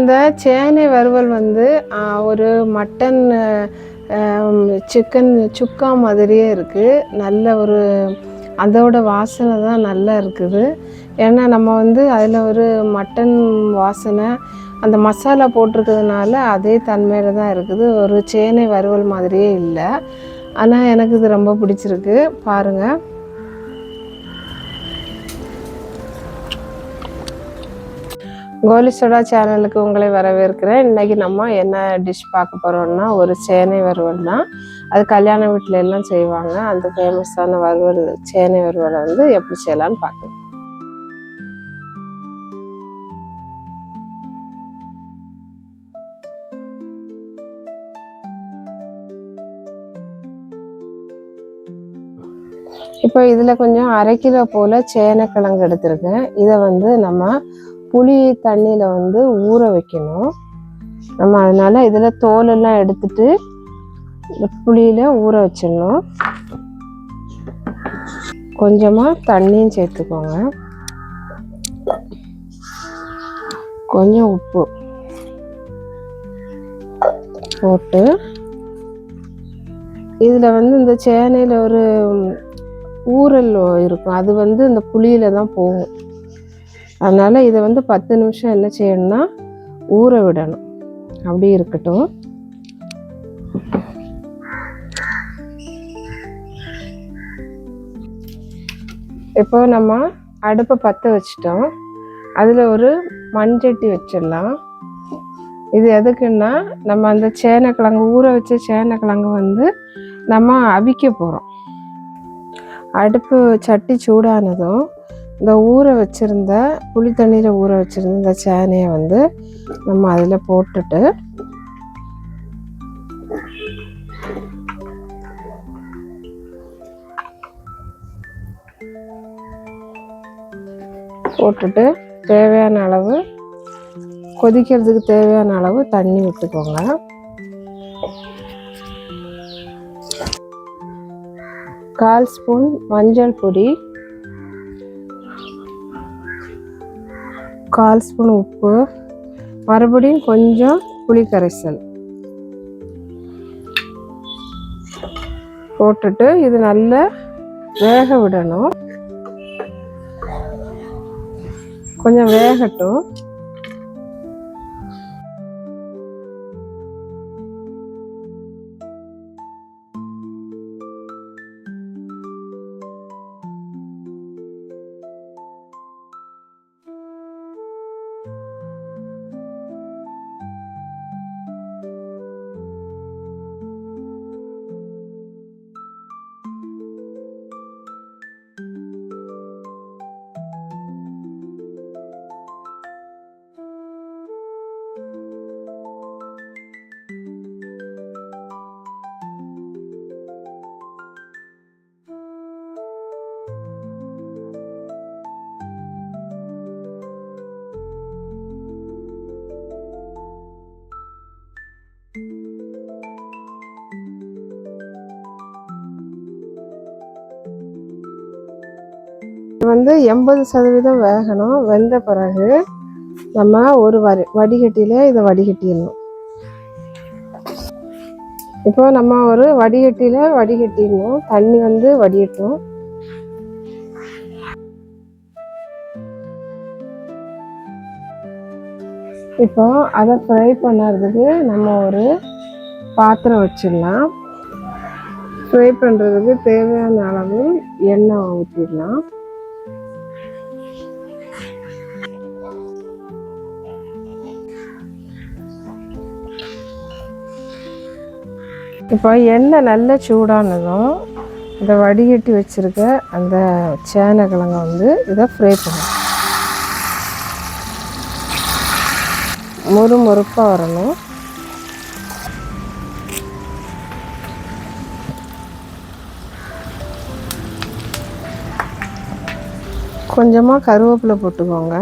இந்த சேனை வறுவல் வந்து ஒரு மட்டன் சிக்கன் சுக்கா மாதிரியே இருக்குது. நல்ல ஒரு அதோட வாசனை தான் நல்லா இருக்குது. ஏன்னா நம்ம வந்து அதில் ஒரு மட்டன் வாசனை அந்த மசாலா போட்டிருக்கிறதுனால அதே தன்மையில் தான் இருக்குது. ஒரு சேனை வறுவல் மாதிரியே இல்லை. ஆனால் எனக்கு இது ரொம்ப பிடிச்சிருக்கு. பாருங்கள். கோலி சோடா சேனலுக்கு உங்களை வரவேற்கிறேன். இன்றைக்கி நம்ம என்ன டிஷ் பார்க்க போகிறோம்னா ஒரு சேனை வறுவல் தான். அது கல்யாண வீட்டில எல்லாம் செய்வாங்க. அந்த ஃபேமஸான வறுவல் சேனை வறுவலை வந்து எப்படி செய்யலான்னு பார்க்கலாம். இப்போ இதில் கொஞ்சம் 1/2 கிலோ போல் சேனைக்கிழங்கு எடுத்திருக்கேன். இதை வந்து நம்ம புளி தண்ணியில் வந்து ஊற வைக்கணும். நம்ம அதனால் இதில் தோலெல்லாம் எடுத்துட்டு புளியில் ஊற வச்சிடணும். கொஞ்சமாக தண்ணியும் சேர்த்துக்கோங்க. கொஞ்சம் உப்பு போட்டு இதில் வந்து இந்த சேனையில் ஒரு ஊறல் இருக்கும். அது வந்து இந்த புளியில் தான் போகும். அதனால் இதை வந்து 10 நிமிஷம் என்ன செய்யணும்னா ஊற விடணும். அப்படி இருக்கட்டும். இப்போ நம்ம அடுப்பை பற்ற வச்சிட்டோம். அதில் ஒரு மண்சட்டி வச்சிடலாம். இது எதுக்குன்னா நம்ம அந்த சேனைக்கிழங்கு ஊற வச்ச சேனைக்கிழங்கு வந்து நம்ம அவிக்க போகிறோம். அடுப்பு சட்டி சூடானதும் இந்த ஊற வச்சுருந்த புளி தண்ணியில் ஊற வச்சுருந்த இந்த சேனையை வந்து நம்ம அதில் போட்டுட்டு தேவையான அளவு கொதிக்கிறதுக்கு தேவையான அளவு தண்ணி விட்டுக்கோங்க. கால் ஸ்பூன் மஞ்சள் பொடி, 1/4 ஸ்பூன் உப்பு, மறுபடியும் கொஞ்சம் புளி கரைசல் போட்டுட்டு இது நல்லா வேக விடணும். கொஞ்சம் வேகட்டும். வந்து 80% வேகணும். வெந்த பிறகு நம்ம ஒரு வடிகட்டியில் இதை வடிகட்டிடணும். இப்போ நம்ம ஒரு வடிகட்டியில் வடிகட்டிடணும். தண்ணி வந்து வடியட்டும். இப்போ அதை ஃப்ரை பண்ணுறதுக்கு நம்ம ஒரு பாத்திரம் வச்சிடலாம். ஃப்ரை பண்ணுறதுக்கு தேவையான அளவு எண்ணெய் ஊற்றிடலாம். இப்போ எண்ணெய் நல்லா சூடானதும் இந்த வடிகட்டி வச்சுருக்க அந்த சேனைக்கிழங்கை வந்து இதை ஃப்ரை பண்ணணும். மொறுப்பாக வரணும். கொஞ்சமாக கருவேப்பிலை போட்டுக்கோங்க.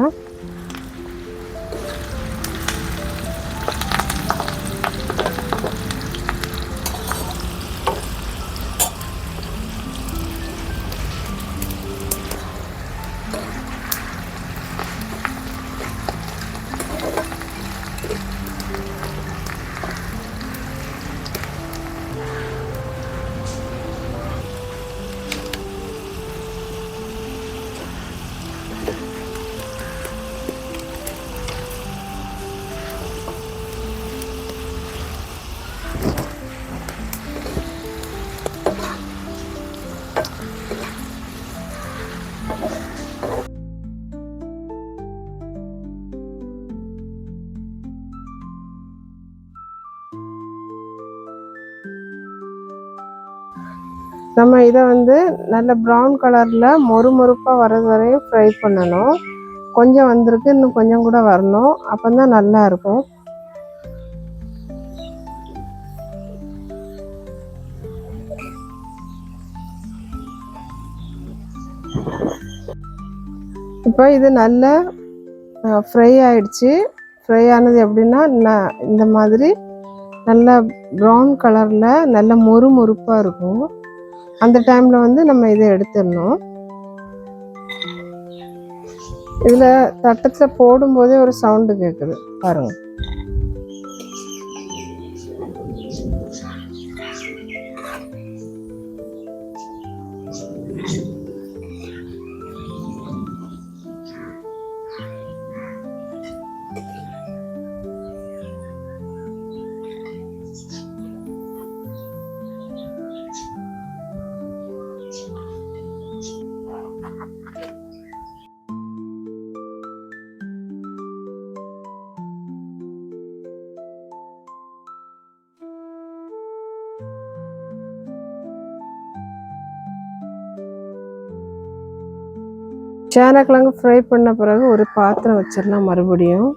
நம்ம இதை வந்து நல்ல ப்ரௌன் கலரில் மொறுமொறுப்பாக வர்றது வரையும் ஃப்ரை பண்ணணும். கொஞ்சம் வந்திருக்கு, இன்னும் கொஞ்சம் கூட வரணும், அப்போ தான் நல்லா இருக்கும். இப்போ இது நல்லா ஃப்ரை ஆயிடுச்சு. ஃப்ரை ஆனது எப்படின்னா இந்த மாதிரி நல்லா ப்ரௌன் கலரில் நல்ல மொறுமொறுப்பாக இருக்கும். அந்த டைமில் வந்து நம்ம இதை எடுத்துடணும். இதில் தட்டத்தில் போடும்போதே ஒரு சவுண்டு கேட்குது பாருங்கள். சேனக்கிழங்கு ஃப்ரை பண்ண பிறகு ஒரு பாத்திரம் வச்சிடலாம். மறுபடியும்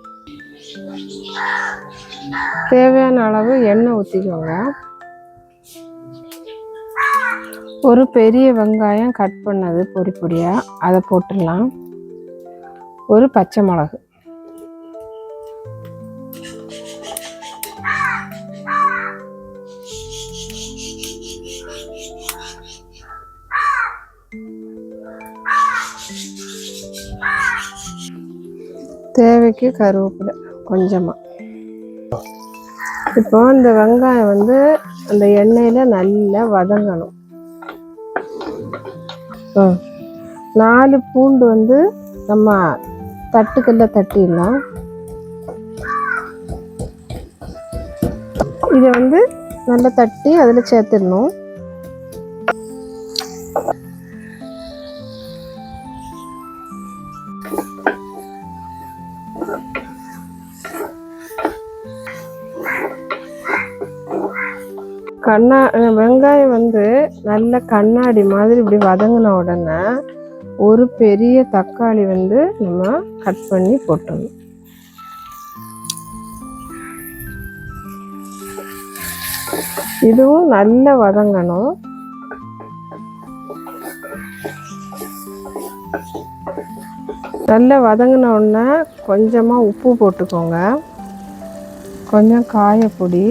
தேவையான அளவு எண்ணெய் ஊற்றிக்கோங்க. ஒரு பெரிய வெங்காயம் கட் பண்ணது பொடி பொடியாக அதை போட்டுடலாம். ஒரு பச்சை மிளகு, தேவைக்கு கருவேப்பிலை கொஞ்சமாக. இப்போ இந்த வெங்காயம் வந்து அந்த எண்ணெயில் நல்லா வதங்கணும். 4 பூண்டு வந்து நம்ம தட்டுக்கல்ல தட்டிடலாம். இதை வந்து நல்லா தட்டி அதில் சேர்த்துடணும். வெங்காயம் வந்து நல்ல கண்ணாடி மாதிரி இப்படி வதங்கின உடனே ஒரு பெரிய தக்காளி வந்து நம்ம கட் பண்ணி போட்டணும். இதுவும் நல்லா வதங்கணும். நல்லா வதங்கின உடனே கொஞ்சமாக உப்பு போட்டுக்கோங்க, கொஞ்சம் காயப்பொடி,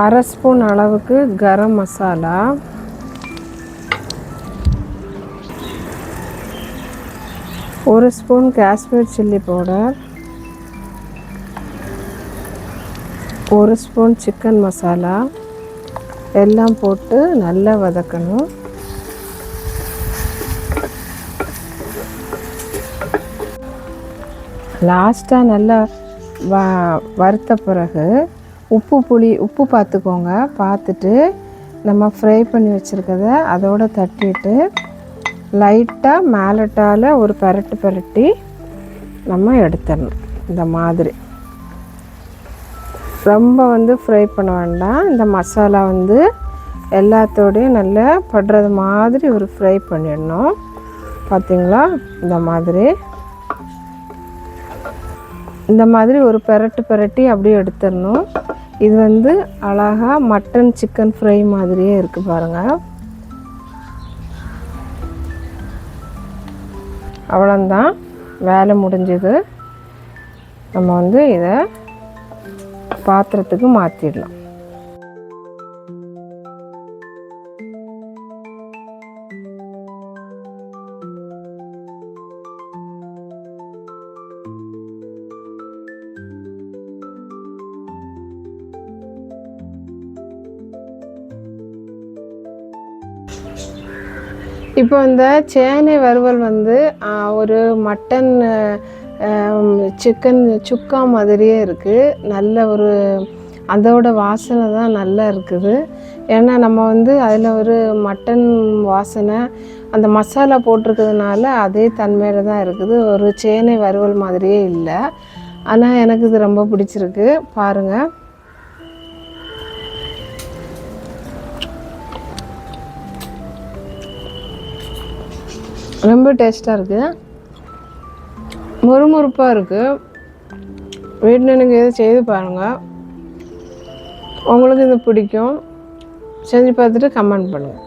அரை ஸ்பூன் அளவுக்கு கரம் மசாலா, ஒரு ஸ்பூன் காஷ்மீர் சில்லி பவுடர், ஒரு ஸ்பூன் சிக்கன் மசாலா எல்லாம் போட்டு நல்லா வதக்கணும். லாஸ்ட்டாக நல்லா வறுத்த பிறகு உப்பு பார்த்துக்கோங்க. பார்த்துட்டு நம்ம ஃப்ரை பண்ணி வச்சுருக்கத அதோடு தட்டிட்டு லைட்டாக மேலட்டால் ஒரு பரட்டி நம்ம எடுத்துடணும். இந்த மாதிரி ரொம்ப வந்து ஃப்ரை பண்ண வேண்டாம். இந்த மசாலா வந்து எல்லாத்தோடையும் நல்லா படுறது மாதிரி ஒரு ஃப்ரை பண்ணிடணும். பார்த்திங்களா, இந்த மாதிரி ஒரு பரட்டி அப்படியே எடுத்துடணும். இது வந்து அழகாக மட்டன் சிக்கன் ஃப்ரை மாதிரியே இருக்குது பாருங்கள். அவ்வளோதான், வேலை முடிஞ்சது. நம்ம வந்து இதை பாத்திரத்துக்கு மாற்றிடலாம். இப்போ இந்த சேனை வறுவல் வந்து ஒரு மட்டன் சிக்கன் சுக்கா மாதிரியே இருக்குது. நல்ல ஒரு அதோட வாசனை தான் நல்லா இருக்குது. ஏன்னா நம்ம வந்து அதில் ஒரு மட்டன் வாசனை அந்த மசாலா போட்டிருக்கிறதுனால அதே தன்மையில் தான் இருக்குது. ஒரு சேனை வறுவல் மாதிரியே இல்லை. ஆனால் எனக்கு இது ரொம்ப பிடிச்சிருக்கு. பாருங்கள், ரொம்ப டேஸ்ட்டாக இருக்குது, முறுமுறுப்பாக இருக்குது. வீட்டில் எனக்கு எது செய்து பாருங்கள், உங்களுக்கு இது பிடிக்கும். செஞ்சு பார்த்துட்டு கமெண்ட் பண்ணுங்கள்.